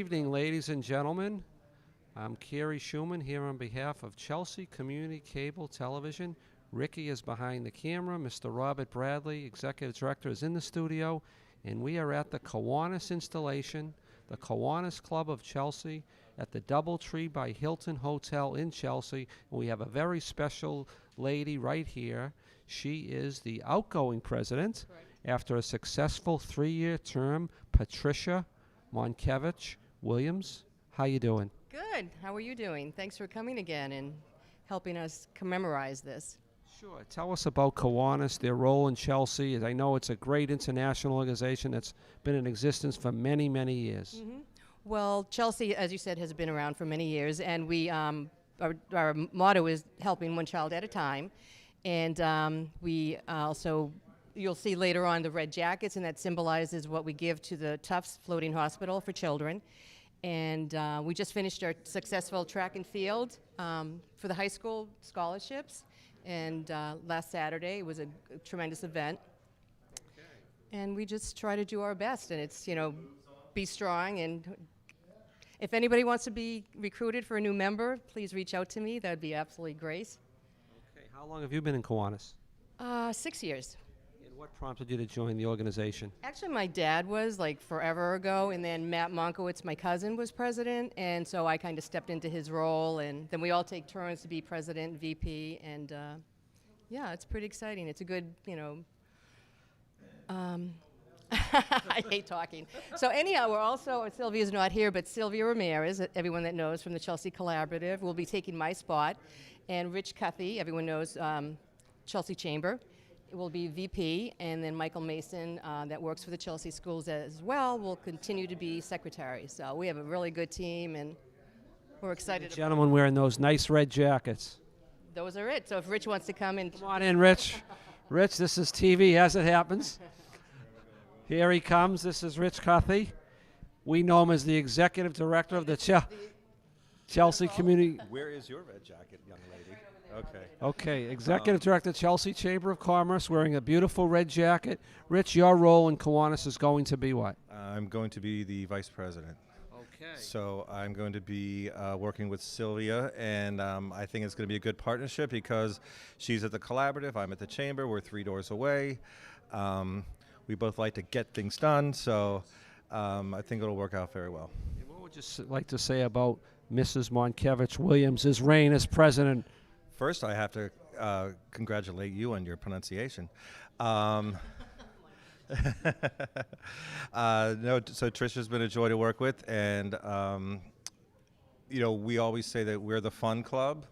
evening, ladies and gentlemen. I'm Kerry Schumann here on behalf of Chelsea Community Cable Television. Ricky is behind the camera. Mr. Robert Bradley, Executive Director, is in the studio. And we are at the Kiwanis installation, the Kiwanis Club of Chelsea, at the Doubletree by Hilton Hotel in Chelsea. And we have a very special lady right here. She is the outgoing president. Correct. After a successful 3-year term, Patricia Monkevich Williams. How you doing? Good. How are you doing? Thanks for coming again and helping us commemorate this. Sure. Tell us about Kiwanis, their role in Chelsea. I know it's a great international organization that's been in existence for many, many years. Mm-hmm. Well, Chelsea, as you said, has been around for many years, and we our motto is helping one child at a time. And we also, you'll see later on the red jackets, and that symbolizes what we give to the Tufts Floating Hospital for Children. And we just finished our successful track and field for the high school scholarships. And last Saturday it was a tremendous event. Okay. And we just try to do our best. And it's, be strong. And if anybody wants to be recruited for a new member, please reach out to me. That would be absolutely great. Okay. How long have you been in Kiwanis? 6 years. And what prompted you to join the organization? Actually, my dad was like forever ago, and then Matt Monkowitz, my cousin, was president, and so I kind of stepped into his role, and then we all take turns to be president, VP, and yeah, it's pretty exciting. It's a good, I hate talking. So anyhow, we're also, Sylvia's not here, but Sylvia Ramirez, everyone that knows from the Chelsea Collaborative, will be taking my spot, and Rich Cuthey, everyone knows Chelsea Chamber, will be VP, and then Michael Mason, that works for the Chelsea schools as well, will continue to be secretary. So we have a really good team, and we're excited. The gentleman wearing those nice red jackets. Those are it. So if Rich wants to come and... Come on in, Rich. Rich, this is TV as it happens. Here he comes. This is Rich Cuthey. We know him as the executive director of the Chelsea Community. Where is your red jacket, young lady? Okay. Okay, Executive Director, Chelsea Chamber of Commerce, wearing a beautiful red jacket. Rich, your role in Kiwanis is going to be what? I'm going to be the vice president. Okay. So I'm going to be working with Sylvia, and I think it's going to be a good partnership because she's at the Collaborative, I'm at the Chamber, we're 3 doors away. We both like to get things done, so I think it'll work out very well. And what would you like to say about Mrs. Monkevich Williams' reign as president? First, I have to congratulate you on your pronunciation. No, so Trisha's been a joy to work with, and we always say that we're the fun club,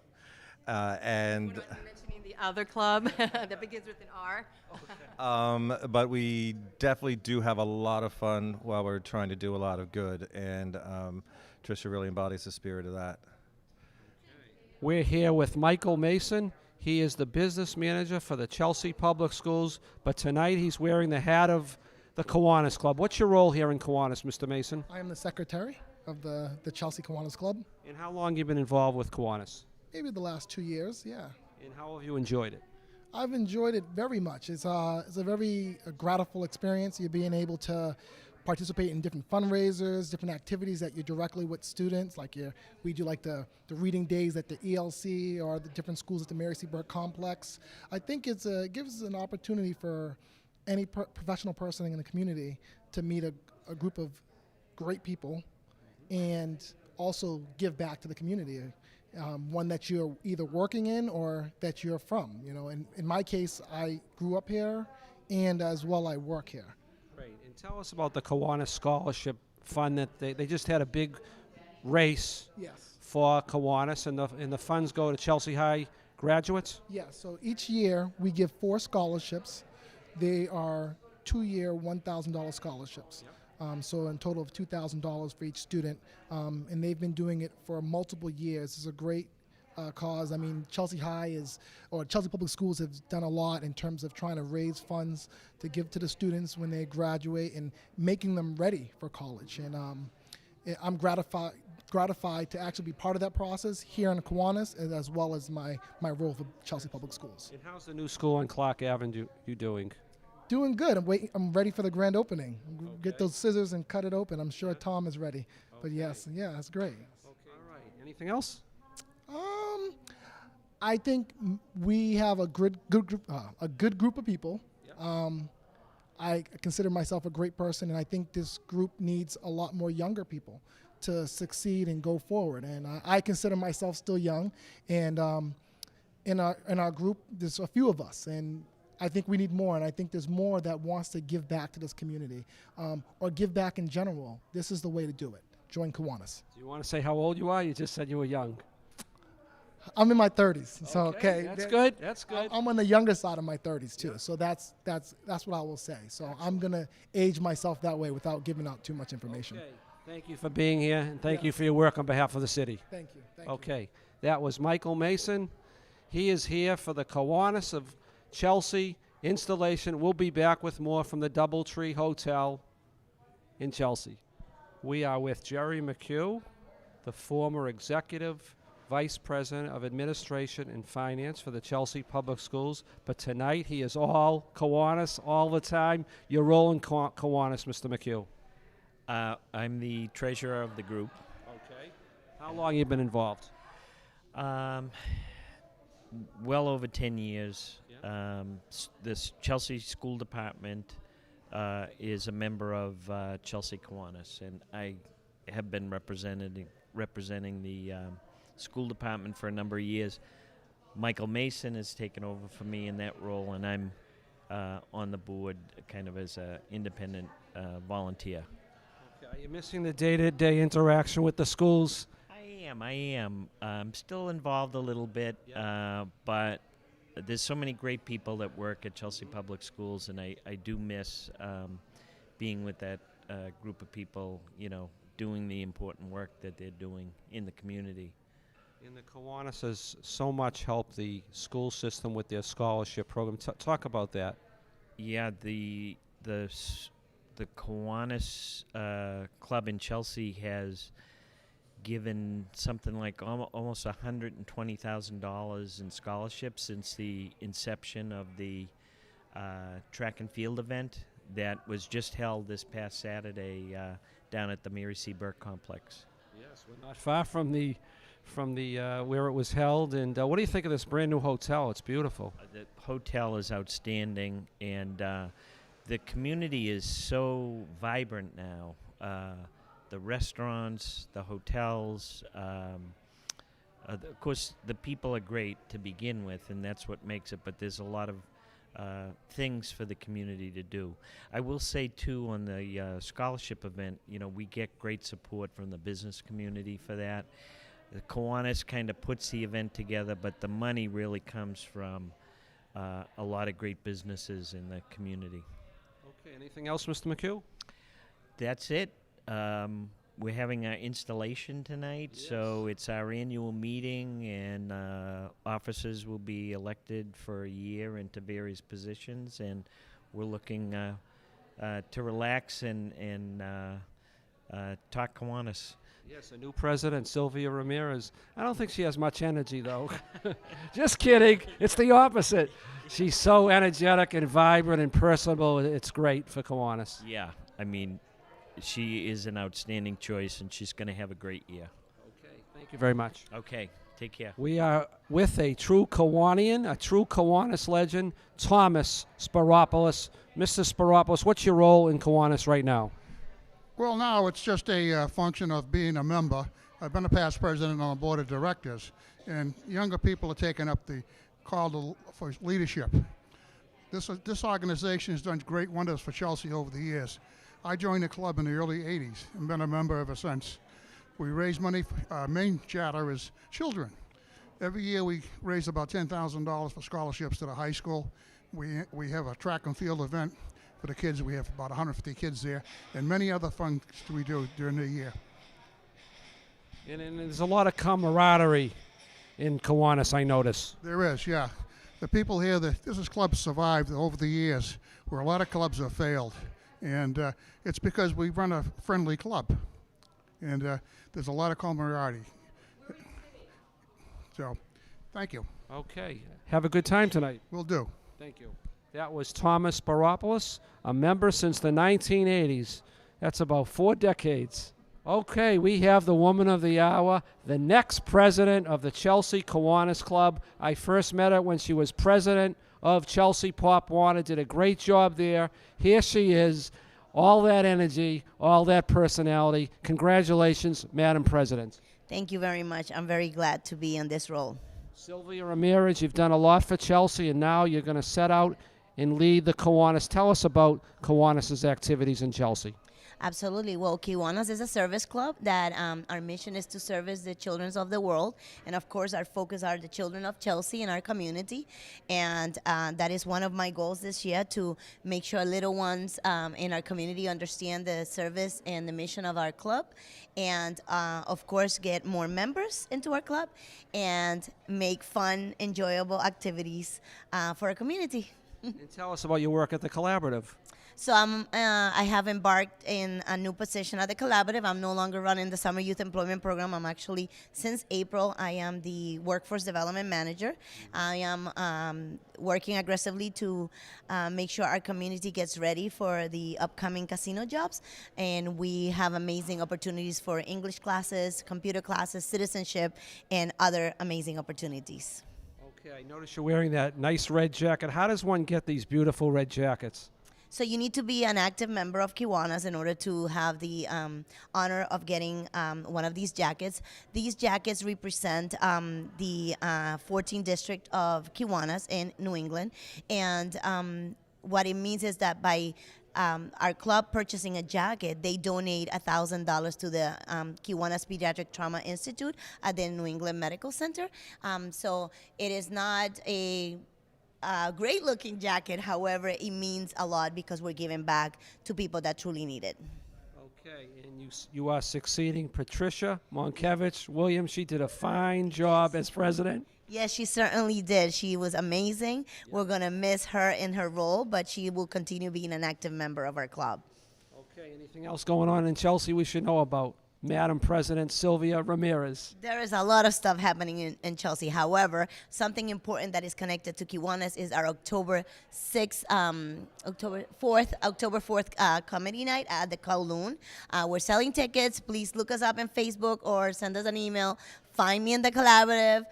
and We're not mentioning the other club that begins with an R. but we definitely do have a lot of fun while we're trying to do a lot of good, and Trisha really embodies the spirit of that. We're here with Michael Mason. He is the business manager for the Chelsea Public Schools, but tonight he's wearing the hat of the Kiwanis Club. What's your role here in Kiwanis, Mr. Mason? I am the secretary of the Chelsea Kiwanis Club. And how long have you been involved with Kiwanis? Maybe the last 2 years, yeah. And how have you enjoyed it? I've enjoyed it very much. It's a very gratiful experience. You're being able to participate in different fundraisers, different activities that you're directly with students. We do like the reading days at the ELC or the different schools at the Mary C. Burke Complex. I think it gives an opportunity for any professional person in the community to meet a group of great people and also give back to the community. One that you're either working in or that you're from. In my case, I grew up here, and as well I work here. Great. And tell us about the Kiwanis Scholarship Fund. That they just had a big race Yes. for Kiwanis, and the funds go to Chelsea High graduates. Yeah, so each year we give 4 scholarships. They are 2-year, $1,000 scholarships. Yep. So in total of $2,000 for each student. And they've been doing it for multiple years. It's a great cause. I mean, Chelsea Public Schools have done a lot in terms of trying to raise funds to give to the students when they graduate and making them ready for college. And I'm gratified to actually be part of that process here in Kiwanis, as well as my role for Chelsea Public Schools. And how's the new school on Clark Avenue doing? Doing good. I'm ready for the grand opening. Get those scissors and cut it open. I'm sure Tom is ready. But yes, yeah, that's great. Okay. All right. Anything else? I think we have a good group of people. I consider myself a great person, and I think this group needs a lot more younger people to succeed and go forward. And I consider myself still young, and in our group, there's a few of us, and I think we need more. And I think there's more that wants to give back to this community, or give back in general. This is the way to do it. Join Kiwanis. Do you want to say how old you are? You just said you were young. I'm in my 30s, so okay. That's good. That's good. I'm on the younger side of my 30s too, so that's what I will say. So I'm gonna age myself that way without giving out too much information. Okay. Thank you for being here, and thank you for your work on behalf of the city. Thank you. Thank you. Okay. That was Michael Mason. He is here for the Kiwanis of Chelsea installation. We'll be back with more from the Doubletree Hotel in Chelsea. We are with Jerry McHugh, the former executive Vice President of Administration and Finance for the Chelsea Public Schools. But tonight he is all Kiwanis all the time. Your role in Kiwanis, Mr. McHugh. I'm the treasurer of the group. Okay. How long you been involved? Well over 10 years. This Chelsea School Department is a member of Chelsea Kiwanis, and I have been representing the school department for a number of years. Michael Mason has taken over for me in that role, and I'm on the board kind of as an independent volunteer. Okay. Are you missing the day-to-day interaction with the schools? I am. I'm still involved a little bit, but there's so many great people that work at Chelsea Public Schools, and I do miss being with that group of people, doing the important work that they're doing in the community. And the Kiwanis has so much helped the school system with their scholarship program. Talk about that. Yeah, the Kiwanis Club in Chelsea has given something like almost $120,000 in scholarships since the inception of the track and field event that was just held this past Saturday down at the Mary C. Burke Complex. Yes, we're not far from the where it was held. And what do you think of this brand new hotel? It's beautiful. The hotel is outstanding, and the community is so vibrant now. The restaurants, the hotels, of course, the people are great to begin with, and that's what makes it, but there's a lot of things for the community to do. I will say, too, on the scholarship event, we get great support from the business community for that. The Kiwanis kind of puts the event together, but the money really comes from a lot of great businesses in the community. Okay, anything else, Mr. McHugh? That's it. We're having our installation tonight, so it's our annual meeting, and officers will be elected for a year into various positions, and we're looking to relax and talk Kiwanis. Yes, a new president, Sylvia Ramirez. I don't think she has much energy, though. Just kidding. It's the opposite. She's so energetic and vibrant and personable. It's great for Kiwanis. Yeah, I mean, she is an outstanding choice, and she's going to have a great year. Okay, thank you very much. Okay, take care. We are with a true Kiwanian, a true Kiwanis legend, Thomas Spiropoulos. Mr. Spiropoulos, what's your role in Kiwanis right now? Well, now it's just a function of being a member. I've been a past president on the board of directors, and younger people are taking up the call for leadership. This organization has done great wonders for Chelsea over the years. I joined the club in the early 80s and been a member ever since. We raise money. Our main charter is children. Every year we raise about $10,000 for scholarships to the high school. We have a track and field event for the kids. We have about 150 kids there, and many other fun we do during the year. And there's a lot of camaraderie in Kiwanis, I notice. There is, yeah. The people here, this club survived over the years, where a lot of clubs have failed. And it's because we run a friendly club. And there's a lot of camaraderie. So, thank you. Okay. Have a good time tonight. Will do. Thank you. That was Thomas Baropoulos, a member since the 1980s. That's about 4 decades. Okay, we have the woman of the hour, the next president of the Chelsea Kiwanis Club. I first met her when she was president of Chelsea Pop Warner, did a great job there. Here she is, all that energy, all that personality. Congratulations, Madam President. Thank you very much. I'm very glad to be in this role. Sylvia Ramirez, you've done a lot for Chelsea, and now you're going to set out and lead the Kiwanis. Tell us about Kiwanis' activities in Chelsea. Absolutely. Well, Kiwanis is a service club that our mission is to service the children of the world. And of course, our focus are the children of Chelsea and our community. And that is one of my goals this year, to make sure little ones in our community understand the service and the mission of our club. And of course, get more members into our club and make fun, enjoyable activities for our community. And tell us about your work at the Collaborative. So I have embarked in a new position at the Collaborative. I'm no longer running the Summer Youth Employment Program. I'm actually, since April, I am the Workforce Development Manager. I am working aggressively to make sure our community gets ready for the upcoming casino jobs. And we have amazing opportunities for English classes, computer classes, citizenship, and other amazing opportunities. Okay, I notice you're wearing that nice red jacket. How does one get these beautiful red jackets? So you need to be an active member of Kiwanis in order to have the honor of getting one of these jackets. These jackets represent the 14th district of Kiwanis in New England. And what it means is that by our club purchasing a jacket, they donate $1,000 to the Kiwanis Pediatric Trauma Institute at the New England Medical Center. So it is not a great looking jacket. However, it means a lot because we're giving back to people that truly need it. Okay, and you are succeeding Patricia Monkevich Williams. She did a fine job as president. Yes, she certainly did. She was amazing. We're going to miss her in her role, but she will continue being an active member of our club. Okay, anything else going on in Chelsea we should know about? Madam President Sylvia Ramirez. There is a lot of stuff happening in Chelsea. However, something important that is connected to Kiwanis is our October 4th comedy night at the Kowloon. We're selling tickets. Please look us up on Facebook or send us an email. Find me in the Collaborative.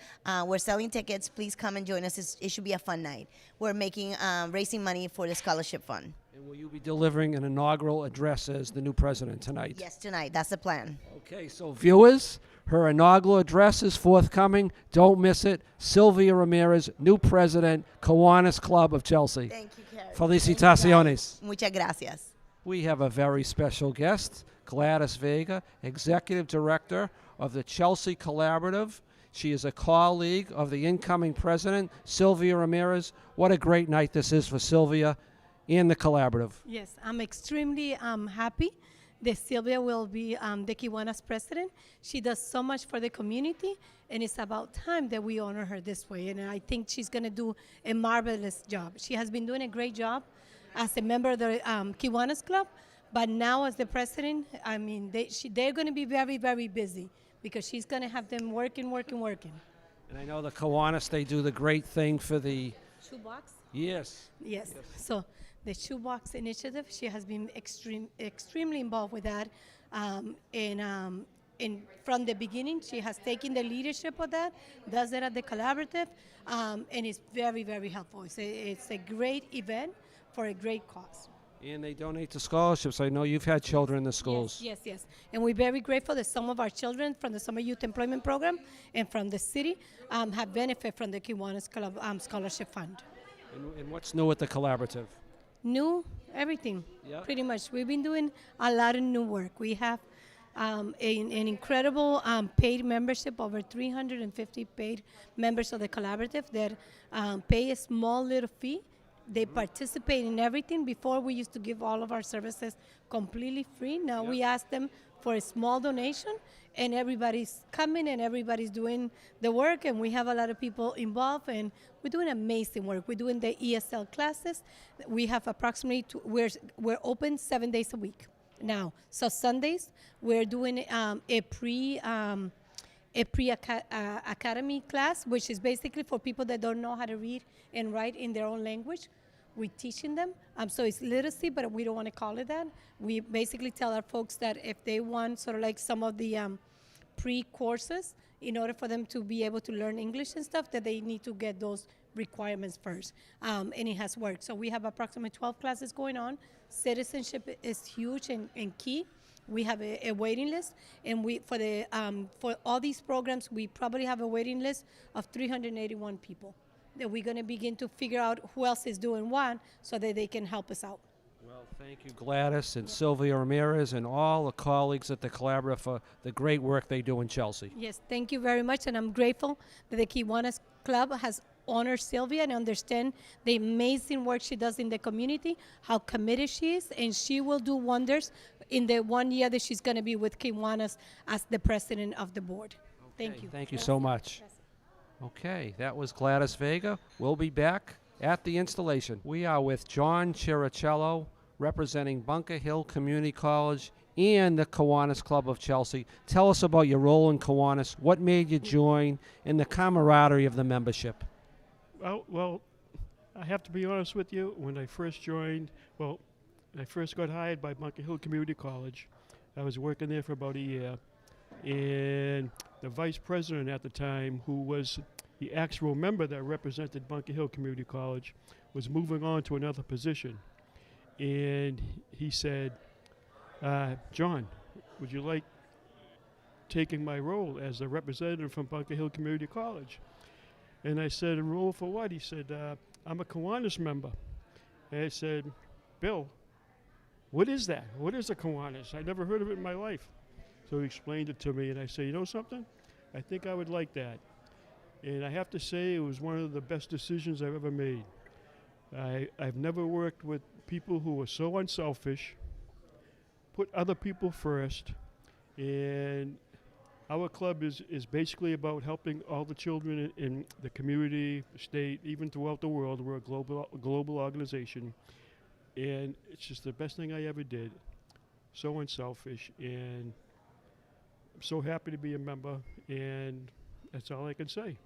We're selling tickets. Please come and join us. It should be a fun night. We're raising money for the scholarship fund. And will you be delivering an inaugural address as the new president tonight? Yes, tonight. That's the plan. Okay, so viewers, her inaugural address is forthcoming. Don't miss it. Sylvia Ramirez, new president, Kiwanis Club of Chelsea. Thank you, Karen. Felicitaciones. Muchas gracias. We have a very special guest, Gladys Vega, Executive Director of the Chelsea Collaborative. She is a colleague of the incoming president, Sylvia Ramirez. What a great night this is for Sylvia and the Collaborative. Yes, I'm extremely happy that Sylvia will be the Kiwanis president. She does so much for the community, and it's about time that we honor her this way. And I think she's going to do a marvelous job. She has been doing a great job as a member of the Kiwanis Club, but now as the president, I mean, they're going to be very, very busy because she's going to have them working. And I know the Kiwanis, they do the great thing for the... Shoebox? Yes. Yes. So the Shoebox Initiative, she has been extremely involved with that. And from the beginning, she has taken the leadership of that, does it at the Collaborative, and it's very, very helpful. It's a great event for a great cause. And they donate to scholarships. I know you've had children in the schools. Yes. And we're very grateful that some of our children from the Summer Youth Employment Program and from the city have benefited from the Kiwanis Club Scholarship Fund. And what's new at the Collaborative? New, everything, pretty much. We've been doing a lot of new work. We have an incredible paid membership, over 350 paid members of the Collaborative that pay a small little fee. They participate in everything. Before, we used to give all of our services completely free. Now we ask them for a small donation, and everybody's coming and everybody's doing the work, and we have a lot of people involved, and we're doing amazing work. We're doing the ESL classes. We have approximately, we're open 7 days a week now. So Sundays, we're doing a pre-academy class, which is basically for people that don't know how to read and write in their own language. we're teaching them. So it's literacy, but we don't want to call it that. We basically tell our folks that if they want sort of like some of the pre-courses, in order for them to be able to learn English and stuff, that they need to get those requirements first. And it has worked. So we have approximately 12 classes going on. Citizenship is huge and key. We have a waiting list, and for all these programs, we probably have a waiting list of 381 people that we're going to begin to figure out who else is doing what so that they can help us out. Well, thank you, Gladys and Sylvia Ramirez and all the colleagues at the Collaborative for the great work they do in Chelsea. Yes, thank you very much, and I'm grateful that the Kiwanis Club has honored Sylvia and understand the amazing work she does in the community, how committed she is, and she will do wonders in the 1 year that she's going to be with Kiwanis as the president of the board. Thank Okay, you. Thank you so much. Okay, that was Gladys Vega. We'll be back at the installation. We are with John Chiricello, representing Bunker Hill Community College and the Kiwanis Club of Chelsea. Tell us about your role in Kiwanis, what made you join, and the camaraderie of the membership. Well, I have to be honest with you. When I first joined, I first got hired by Bunker Hill Community College. I was working there for about a year. And the vice president at the time, who was the actual member that represented Bunker Hill Community College, was moving on to another position. And he said, John, would you like taking my role as a representative from Bunker Hill Community College? And I said, a role for what? He said, I'm a Kiwanis member. And I said, Bill, what is that? What is a Kiwanis? I never heard of it in my life. So he explained it to me, and I said, you know something? I think I would like that. And I have to say, it was one of the best decisions I've ever made. I've never worked with people who are so unselfish, put other people first, and our club is basically about helping all the children in the community, the state, even throughout the world. We're a global organization, and it's just the best thing I ever did. So unselfish, and I'm so happy to be a member, and that's all I can say.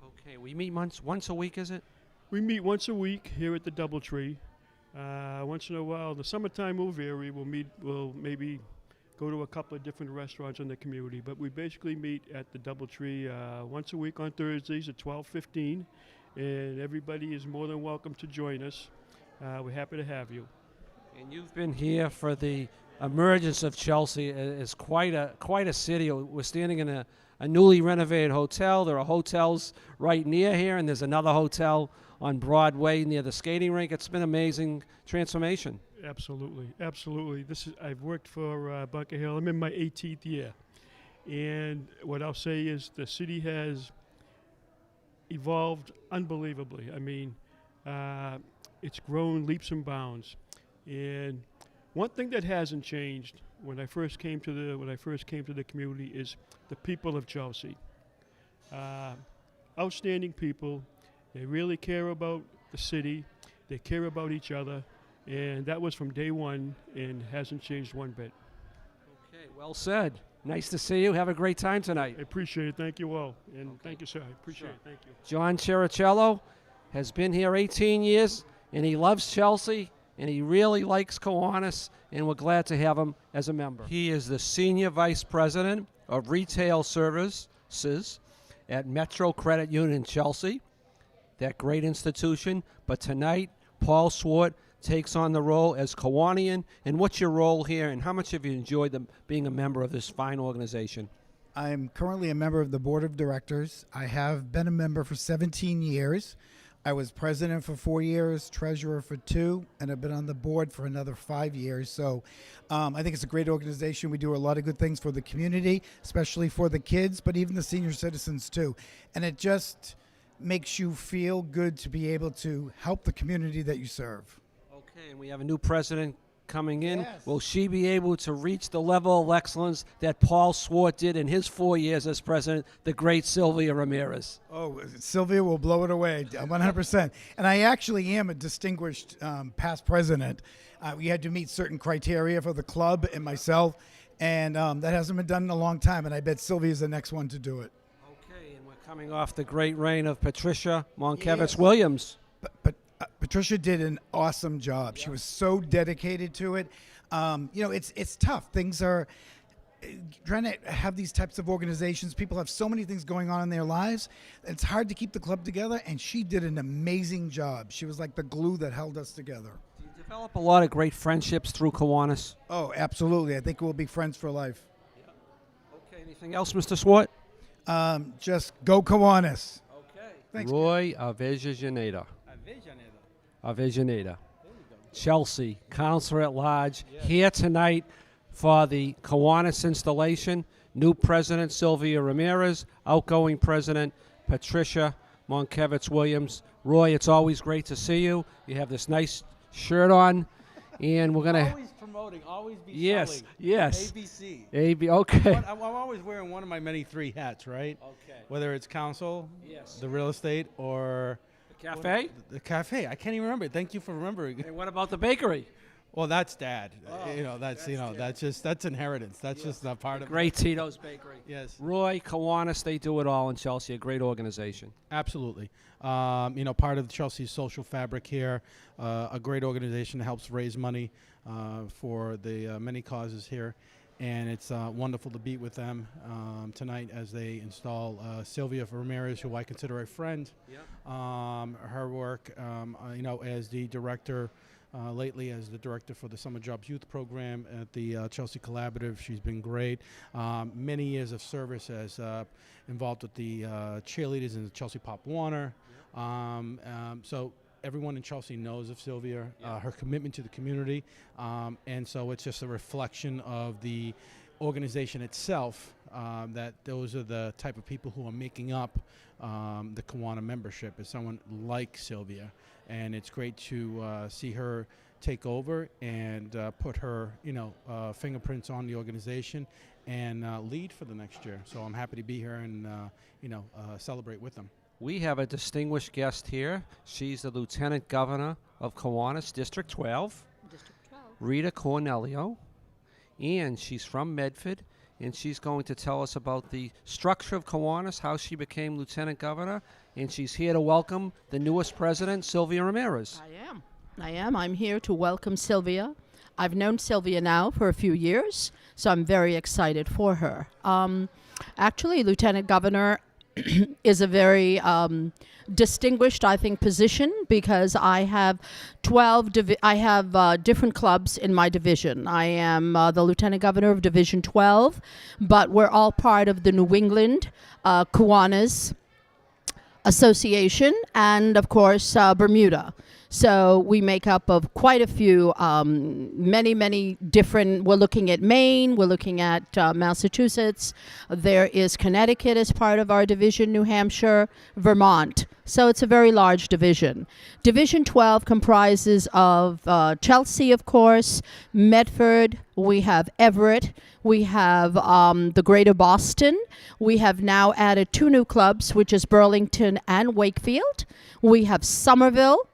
Okay, we meet once a week, is it? We meet once a week here at the Doubletree. Once in a while, the summertime will vary. We'll maybe go to a couple of different restaurants in the community, but we basically meet at the Doubletree once a week on Thursdays at 12:15, and everybody is more than welcome to join us. We're happy to have you. And you've been here for the emergence of Chelsea as quite a city. We're standing in a newly renovated hotel. There are hotels right near here, and there's another hotel on Broadway near the skating rink. It's been amazing transformation. Absolutely. I've worked for Bunker Hill. I'm in my 18th year, and what I'll say is the city has evolved unbelievably. I mean, it's grown leaps and bounds, and one thing that hasn't changed when I first came to the community is the people of Chelsea. Outstanding people. They really care about the city. They care about each other, and that was from day one, and hasn't changed one bit. Okay, well said. Nice to see you. Have a great time tonight. I appreciate it. Thank you all, and thank you, sir. I appreciate it. Thank you. John Chiricello has been here 18 years, and he loves Chelsea, and he really likes Kiwanis, and we're glad to have him as a member. He is the Senior Vice President of Retail Services at Metro Credit Union Chelsea, that great institution. But tonight, Paul Swart takes on the role as Kiwanian. And what's your role here, and how much have you enjoyed being a member of this fine organization? I'm currently a member of the board of directors. I have been a member for 17 years. I was president for 4 years, treasurer for 2, and I've been on the board for another 5 years. So I think it's a great organization. We do a lot of good things for the community, especially for the kids, but even the senior citizens too. And it just makes you feel good to be able to help the community that you serve. Okay, and we have a new president coming in. Yes. Will she be able to reach the level of excellence that Paul Swart did in his 4 years as president, the great Sylvia Ramirez? Oh, Sylvia will blow it away, 100%. And I actually am a distinguished past president. We had to meet certain criteria for the club and myself, and that hasn't been done in a long time, and I bet Sylvia's the next one to do it. Okay, and we're coming off the great reign of Patricia Monkevich Williams. But Patricia did an awesome job. She was so dedicated to it. It's tough. Things are trying to have these types of organizations. People have so many things going on in their lives. It's hard to keep the club together, and she did an amazing job. She was like the glue that held us together. Do you develop a lot of great friendships through Kiwanis? Oh, absolutely. I think we'll be friends for life. Okay, anything else, Mr. Swart? Just go Kiwanis. Okay. Thanks, Roy Avejaneda. Avejaneda. Chelsea, Counselor at Large, here tonight for the Kiwanis installation. New President Sylvia Ramirez, outgoing President Patricia Monkevich-Williams. Roy, it's always great to see you. You have this nice shirt on, and we're going to... Always promoting, always be Yes, selling. yes. ABC. Okay. But I'm always wearing one of my many 3 hats, right? Okay. Whether it's council, Yes. the real estate, or... Cafe? The cafe. I can't even remember. Thank you for remembering. And what about the bakery? Well, that's Dad. Oh, That's inheritance. That's just not part of it. Great Tito's Bakery. Yes. Roy, Kiwanis, they do it all in Chelsea. A great organization. Absolutely. Part of Chelsea's social fabric here, a great organization that helps raise money for the many causes here. And it's wonderful to be with them tonight as they install Sylvia Ramirez, who I consider a friend. Her work, as the director, lately as the director for the Summer Jobs Youth Program at the Chelsea Collaborative. She's been great. Many years of service as involved with the cheerleaders in the Chelsea Pop Warner. So everyone in Chelsea knows of Sylvia, her commitment to the community, and so it's just a reflection of the organization itself, that those are the type of people who are making up the Kiwanis membership, is someone like Sylvia, and it's great to see her take over and put her fingerprints on the organization and lead for the next year. So I'm happy to be here and celebrate with them. We have a distinguished guest here. She's the Lieutenant Governor of Kiwanis, District 12. Rita Cornelio. And she's from Medford, and she's going to tell us about the structure of Kiwanis, how she became Lieutenant Governor, and she's here to welcome the newest president, Sylvia Ramirez. I am. I'm here to welcome Sylvia. I've known Sylvia now for a few years, so I'm very excited for her. Actually, Lieutenant Governor is a very distinguished, I think, position because I have 12. I have different clubs in my division. I am the Lieutenant Governor of Division 12, but we're all part of the New England Kiwanis Association, and of course Bermuda. So we make up of quite a few, many different. We're looking at Maine, we're looking at Massachusetts. There is Connecticut as part of our division, New Hampshire, Vermont. So it's a very large division. Division 12 comprises of Chelsea, of course, Medford, we have Everett, we have the Greater Boston. We have now added 2 new clubs, which is Burlington and Wakefield. We have Somerville.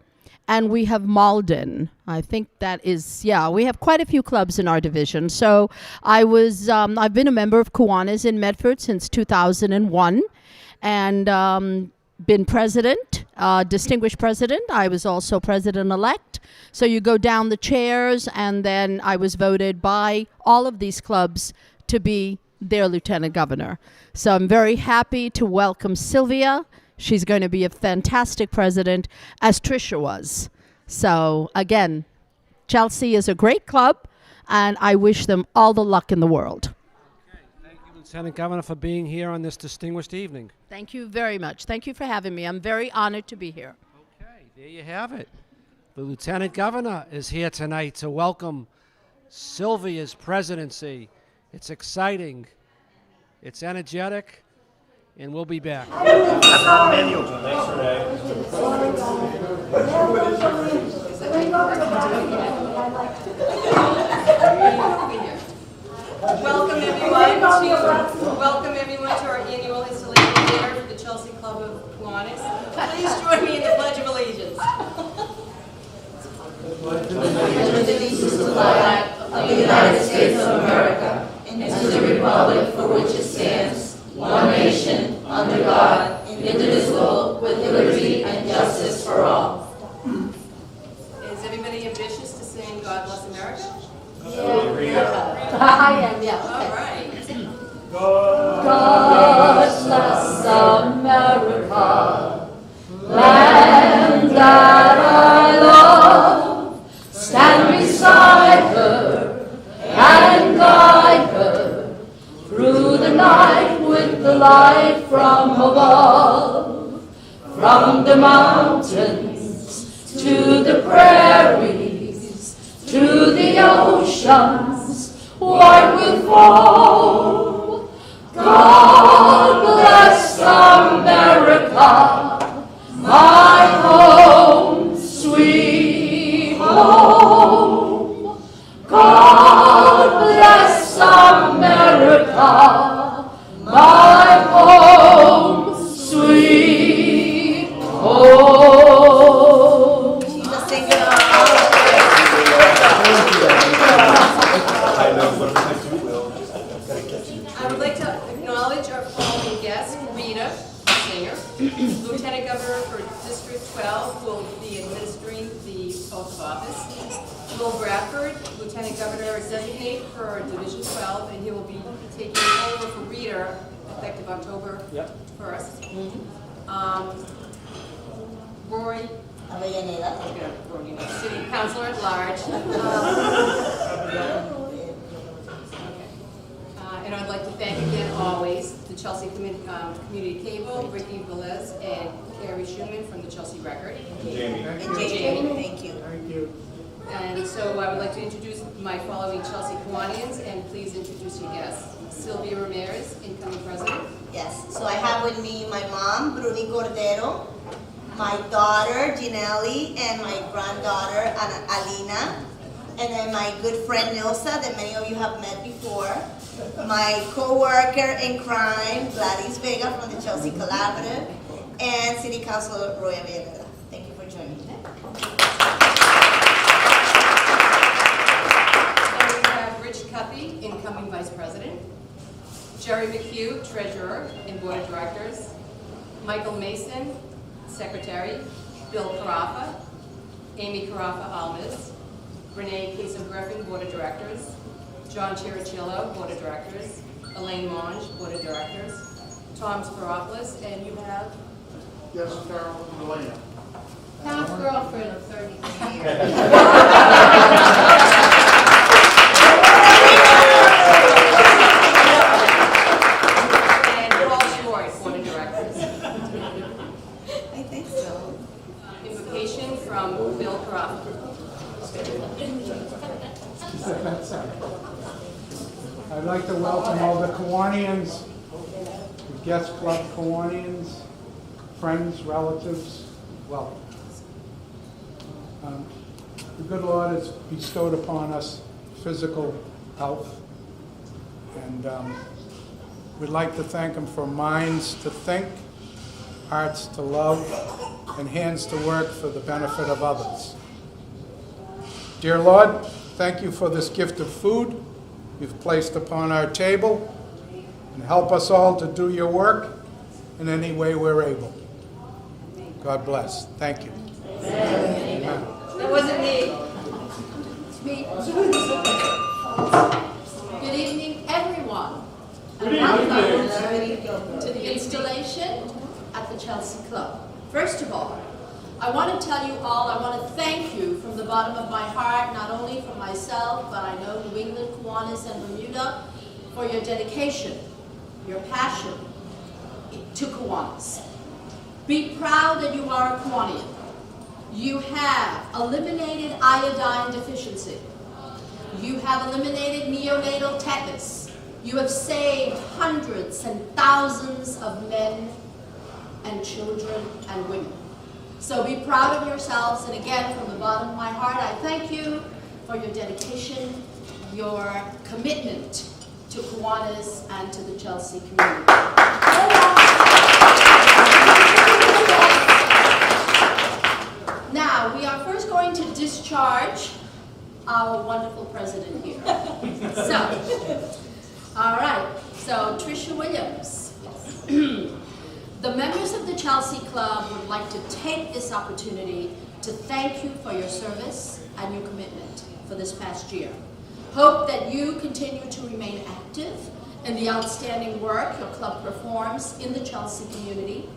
And we have Malden. I think that is, we have quite a few clubs in our division. So I've been a member of Kiwanis in Medford since 2001 and been president, distinguished president. I was also president-elect. So you go down the chairs, and then I was voted by all of these clubs to be their lieutenant governor. So I'm very happy to welcome Sylvia. She's going to be a fantastic president, as Tricia was. So, again, Chelsea is a great club, and I wish them all the luck in the world. Okay. Thank you, Lieutenant Governor, for being here on this distinguished evening. Thank you very much. Thank you for having me. I'm very honored to be here. Okay, there you have it. The Lieutenant Governor is here tonight to welcome Sylvia's presidency. It's exciting. It's energetic. And we'll be back. Welcome everyone to our annual installation dinner for the Chelsea Club of Kiwanis. Please join me in the Pledge of Allegiance. Allegiance to the flag of the United States of America and to the republic for which it stands, one nation, under God, indivisible, with liberty and justice for all. light from above, from the mountains to the prairies, to the oceans, white with foam. God bless America, my home, sweet home. God bless America, my home, sweet home. I would like to acknowledge our following guests: Rita, singer, Lieutenant Governor for District 12, who will be administering the oath of office. Will Bradford, Lieutenant Governor designate for Division 12, and he will be taking over for Rita effective October 1st. Roy City Councilor at Large. And I'd like to thank again always the Chelsea Community Cable, Ricky Velez, and Carrie Schumann from the Chelsea Record. Jamie. Thank you. And so I would like to introduce my following Chelsea Kiwanis, and please introduce your guests. Sylvia Ramirez, incoming president. Yes, so I have with me my mom, Bruni Cordero, my daughter, Ginelli, and my granddaughter, Alina, and then my good friend, Nilsa, that many of you have met before, my co-worker in crime, Gladys Vega from the Chelsea Collaborative, and City Councilor Roy Avellaneda. Thank you for joining me. And we have Rich Cuppy, incoming vice president, Jerry McHugh, treasurer and board of directors, Michael Mason, secretary, Bill Carafa, Amy Carafa Almas, Renee Casey-Griffin, board of directors, John Chirichillo, board of directors, Elaine Monge, board of directors, Tom Spiropoulos, and you have? Yes, Carol and Elena. Past girlfriend of 33 years. And Paul Short, board of directors. I think so. Invocation from Bill Carafa. I'd like to welcome all the Kiwanians, the Guest Club Kiwanians, friends, relatives, welcome. The good Lord has bestowed upon us physical health, and we'd like to thank Him for minds to think, hearts to love, and hands to work for the benefit of others. Dear Lord, thank you for this gift of food you've placed upon our table, and help us all to do your work in any way we're able. God bless. Thank you. Amen. That wasn't me. It's me. Good evening, everyone. Good And welcome to the installation at the Chelsea Club. First of all, I want to tell you all, I want to thank you from the bottom of my heart, not only for myself, but I know New England, Kiwanis, and Bermuda, for your dedication, your passion to Kiwanis. Be proud that you are a Kiwanian. You have eliminated iodine deficiency. You have eliminated neonatal tetanus. You have saved hundreds and thousands of men and children and women. So be proud of yourselves, and again, from the bottom of my heart, I thank you for your dedication, your commitment to Kiwanis and to the Chelsea community. Now, we are first going to discharge our wonderful president here. So, all right, so Tricia Williams. The members of the Chelsea Club would like to take this opportunity to thank you for your service and your commitment for this past year. Hope that you continue to remain active in the outstanding work your club performs in the Chelsea community.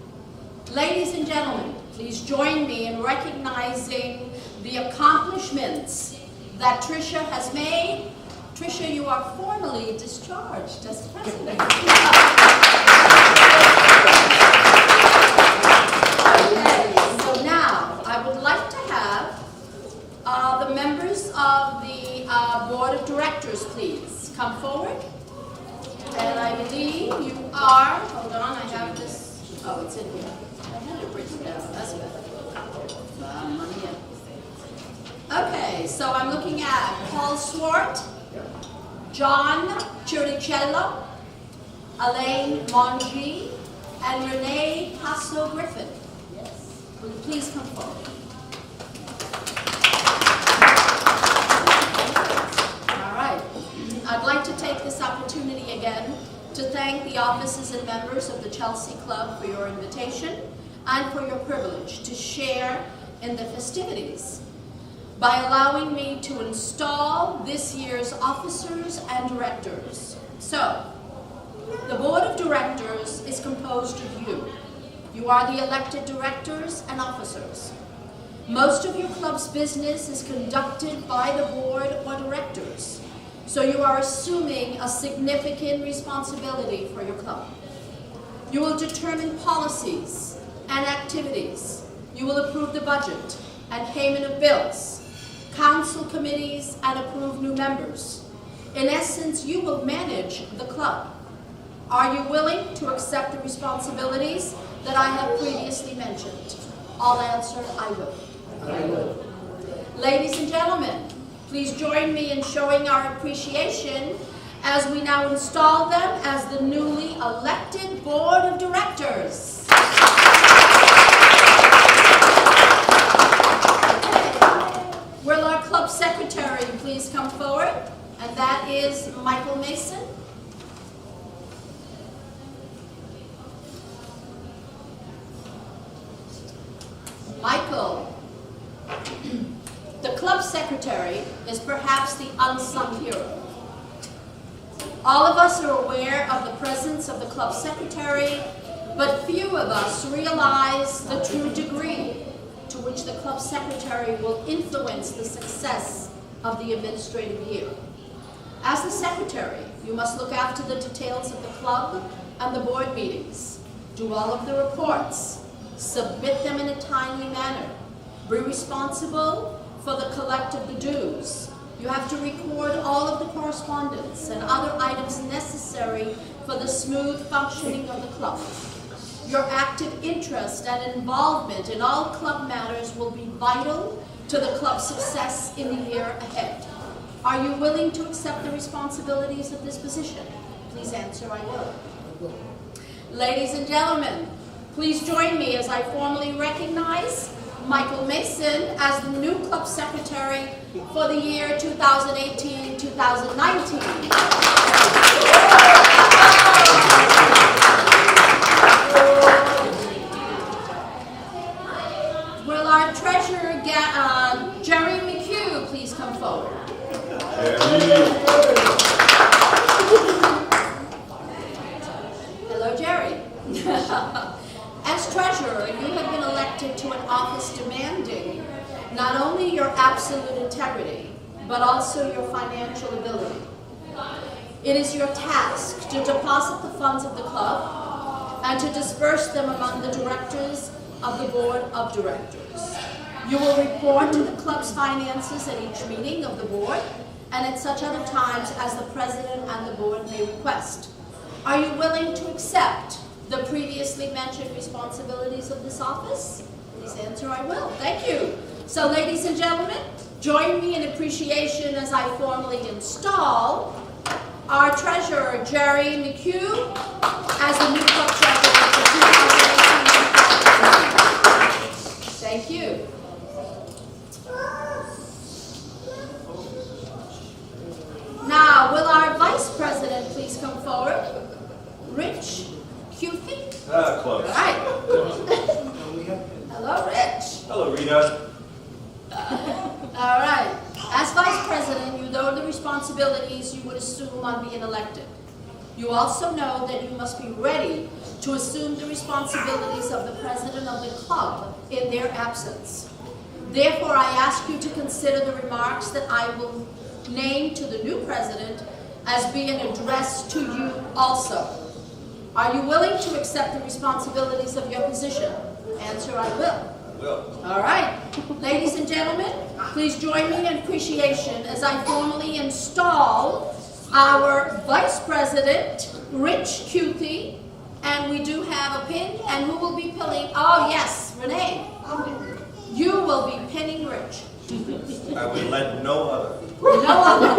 Ladies and gentlemen, please join me in recognizing the accomplishments that Tricia has made. Tricia, you are formally discharged as president. believe you are, hold on, I have this, oh, it's in here. I had it written down, that's better. Okay, so I'm looking at Paul Swart, John Chiricello, Elaine Mongi, and Renee Passo Griffin. Will you please come forward? All right. I'd like to take this opportunity again to thank the officers and members of the Chelsea Club for your invitation and for your privilege to share in the festivities by allowing me to install this year's officers and directors. So, the Board of Directors is composed of you. You are the elected directors and officers. Most of your club's business is conducted by the board or directors, so you are assuming a significant responsibility for your club. You will determine policies and activities. You will approve the budget and payment of bills, council committees, and approve new members. In essence, you will manage the club. Are you willing to accept the responsibilities that I have previously mentioned? I'll answer, I will. I will. Ladies and gentlemen, please join me in showing our appreciation as we now install them as the newly elected Board of Directors. Will our club secretary please come forward? And that is Michael Mason. Michael, the club secretary is perhaps the unsung hero. All of us are aware of the presence of the club secretary, but few of us realize the true degree to which the club secretary will influence the success of the administrative year. As the secretary, you must look after the details of the club and the board meetings, do all of the reports, submit them in a timely manner, be responsible for the collect of the dues. You have to record all of the correspondence and other items necessary for the smooth functioning of the club. Your active interest and involvement in all club matters will be vital to the club's success in the year ahead. Are you willing to accept the responsibilities of this position? Please answer, I will. Ladies and gentlemen, please join me as I formally recognize Michael Mason as the new club secretary for the year 2018-2019. Will our treasurer, Jerry McHugh, please come forward? Hello, Jerry. As treasurer, you have been elected to an office demanding not only your absolute integrity, but also your financial ability. It is your task to deposit the funds of the club and to disperse them among the directors of the Board of Directors. You will report to the club's finances at each meeting of the board and at such other times as the president and the board may request. Are you willing to accept the previously mentioned responsibilities of this office? Please answer, I will. Thank you. So, ladies and gentlemen, join me in appreciation as I formally install our treasurer, Jerry McHugh, as the new club treasurer for 2018. Thank you. Now, will our vice president please come forward? Rich Cupid? Close. All right. Hello, Rich. Hello, Rita. All right. As vice president, you know the responsibilities you would assume on being elected. You also know that you must be ready to assume the responsibilities of the president of the club in their absence. Therefore, I ask you to consider the remarks that I will name to the new president as being addressed to you also. Are you willing to accept the responsibilities of your position? Answer, I will. I will. All right. Ladies and gentlemen, please join me in appreciation as I formally install our vice president Rich Cutie, and we do have a pin, and who will be pinning? Oh yes, Renee. You will be pinning Rich. I would let no other. No other.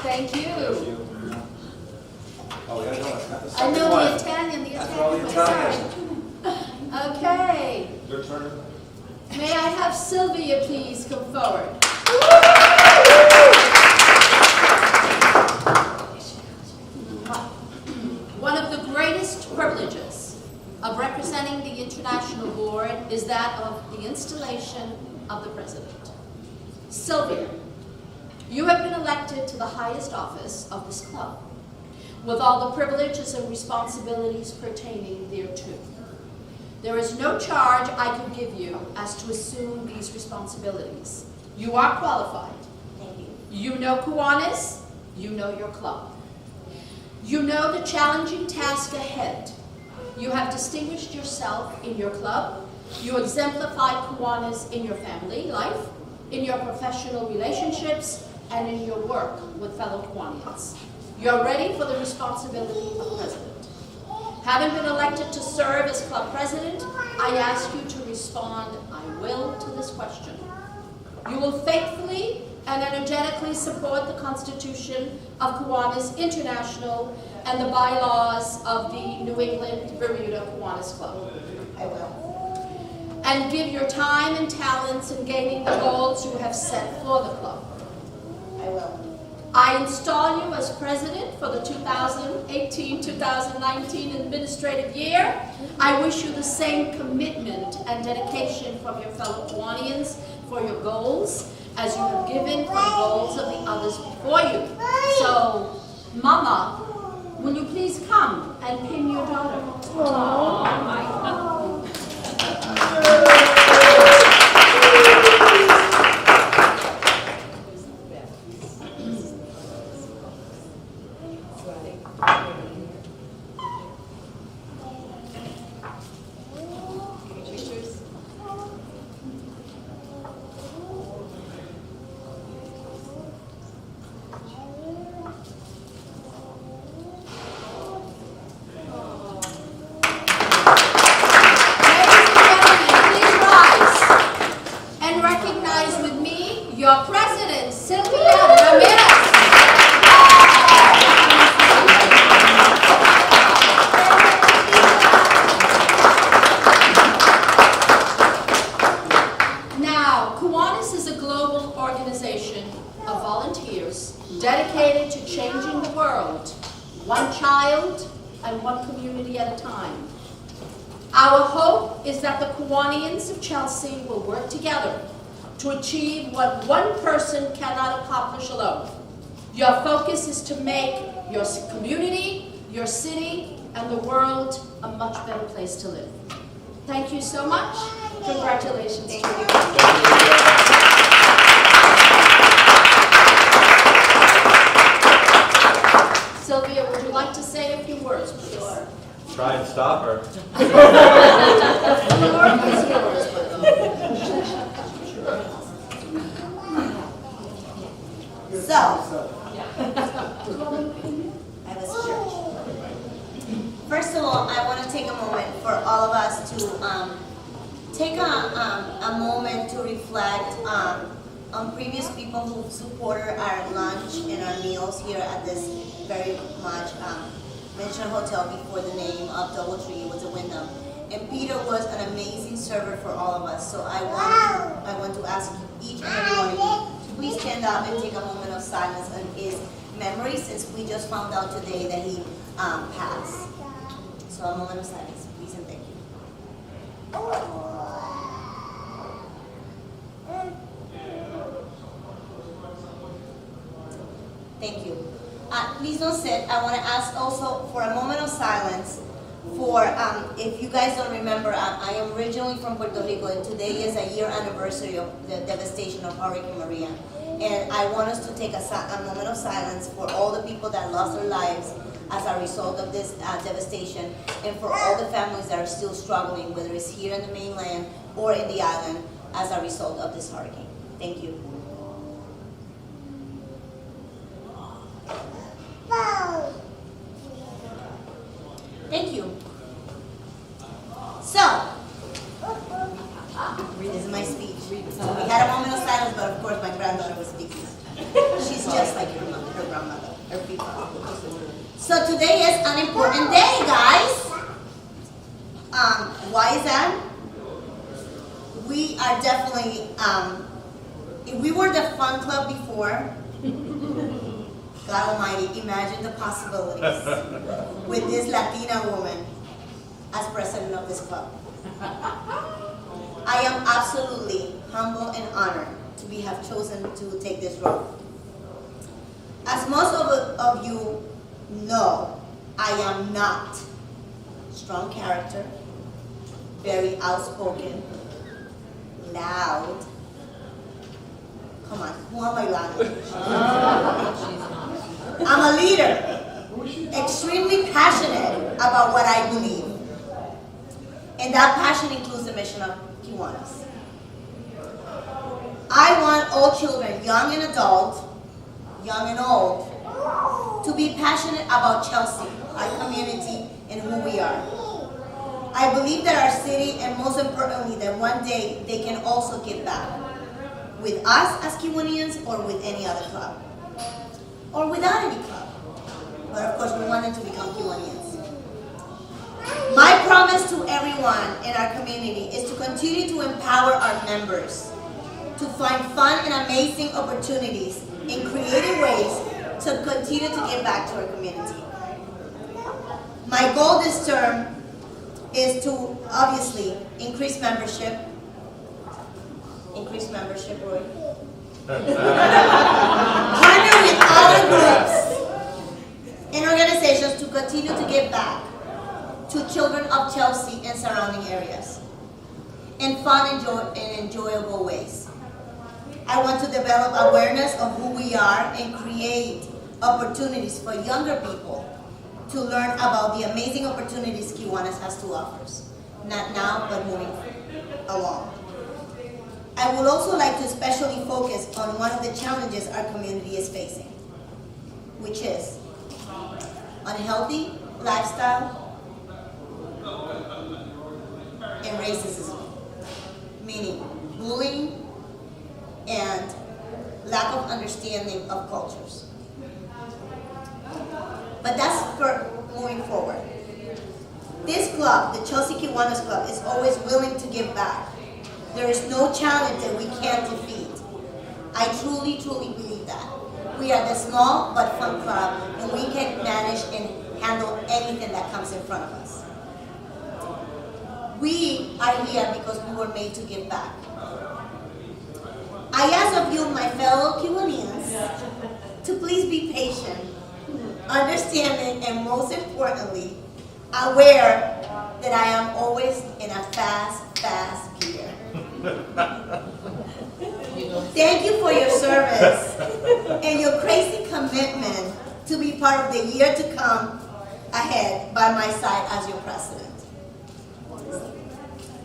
Thank you. I know the Italian, sorry. Okay. Your turn. May I have Sylvia please come forward? One of the greatest privileges of representing the International Board is that of the installation of the President. Sylvia, you have been elected to the highest office of this club, with all the privileges and responsibilities pertaining thereto. There is no charge I could give you as to assume these responsibilities. You are qualified. Thank you. You know Kiwanis, you know your club. You know the challenging task ahead. You have distinguished yourself in your club. You exemplify Kiwanis in your family life, in your professional relationships, and in your work with fellow Kiwanians. You're ready for the responsibility of president. Having been elected to serve as club president, I ask you to respond, I will, to this question. You will faithfully and energetically support the Constitution of Kiwanis International and the bylaws of the New England Bermuda Kiwanis Club. I will. And give your time and talents in gaining the goals you have set for the club. I will. I install you as president for the 2018-2019 administrative year. I wish you the same commitment and dedication from your fellow Kiwanians for your goals as you have given for the goals of the others before you. So, Mama, will you please come and pin your daughter? Your president, Sylvia Ramirez. Now, Kiwanis is a global organization of volunteers dedicated to changing the world, one child and one community at a time. Our hope is that the Kiwanians of Chelsea will work together to achieve what one person cannot accomplish alone. Your focus is to make your community, your city, and the world a much better place to live. Thank you so much. Congratulations. Thank you. Sylvia, would you like to say a few words, please? Sure. Try and stop her. The floor is yours, So, I was sure. First of all, I want to take a moment for all of us to take a moment to reflect on previous people who supported our lunch and our meals here at this very much mentioned hotel before the name of Doubletree was a Wyndham. And Peter was an amazing server for all of us. So I want to ask each and every one of you to please stand up and take a moment of silence on his memory, since we just found out today that he passed. So a moment of silence, please and thank you. Thank you. Please don't sit. I want to ask also for a moment of silence for, if you guys don't remember, I am originally from Puerto Rico, and today is a year anniversary of the devastation of Hurricane Maria. And I want us to take a moment of silence for all the people that lost their lives as a result of this devastation, and for all the families that are still struggling, whether it's here in the mainland or in the island, as a result of this hurricane. Thank you. Thank you. So, this is my speech. So we had a moment of silence, but of course my granddaughter was speaking. She's just like her mother, her grandmother, her people. So today is an important day, guys. Why is that? We are definitely, if we were the fun club before, God Almighty, imagine the possibilities with this Latina woman as president of this club. I am absolutely humble and honored to have chosen to take this role. As most of you know, I am not strong character, very outspoken, loud. Come on, who am I loud? I'm a leader, extremely passionate about what I believe. And that passion includes the mission of Kiwanis. I want all children, young and adult, young and old, to be passionate about Chelsea, our community, and who we are. I believe that our city, and most importantly, that one day they can also give back with us as Kiwanians or with any other club, or without any club. But of course, we want them to become Kiwanians. My promise to everyone in our community is to continue to empower our members to find fun and amazing opportunities in creative ways to continue to give back to our community. My goal this term is to obviously increase membership, Roy. Partner with other groups and organizations to continue to give back to children of Chelsea and surrounding areas in fun and enjoyable ways. I want to develop awareness of who we are and create opportunities for younger people to learn about the amazing opportunities Kiwanis has to offer, not now, but moving along. I would also like to especially focus on one of the challenges our community is facing, which is unhealthy lifestyle and racism, meaning bullying and lack of understanding of cultures. But that's for moving forward. This club, the Chelsea Kiwanis Club, is always willing to give back. There is no challenge that we can't defeat. I truly, truly believe that. We are the small but fun club, and we can manage and handle anything that comes in front of us. We are here because we were made to give back. I ask of you, my fellow Kiwanians, to please be patient, understanding, and most importantly, aware that I am always in a fast gear. Thank you for your service and your crazy commitment to be part of the year to come ahead by my side as your president.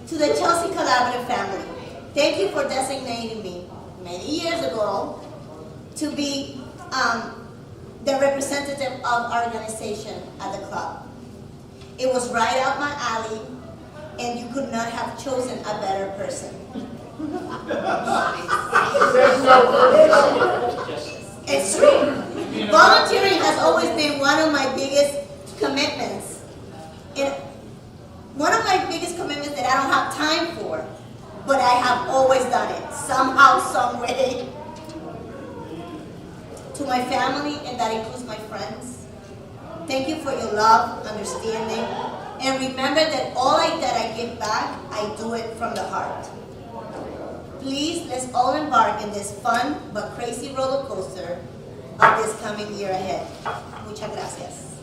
To the Chelsea Collaborative family, thank you for designating me many years ago to be the representative of our organization at the club. It was right up my alley, and you could not have chosen a better person. It's true. Volunteering has always been one of my biggest commitments. And one of my biggest commitments that I don't have time for, but I have always done it, somehow, some way. To my family, and that includes my friends, thank you for your love, understanding, and remember that all that I give back, I do it from the heart. Please, let's all embark in this fun but crazy roller coaster of this coming year ahead. Muchas gracias.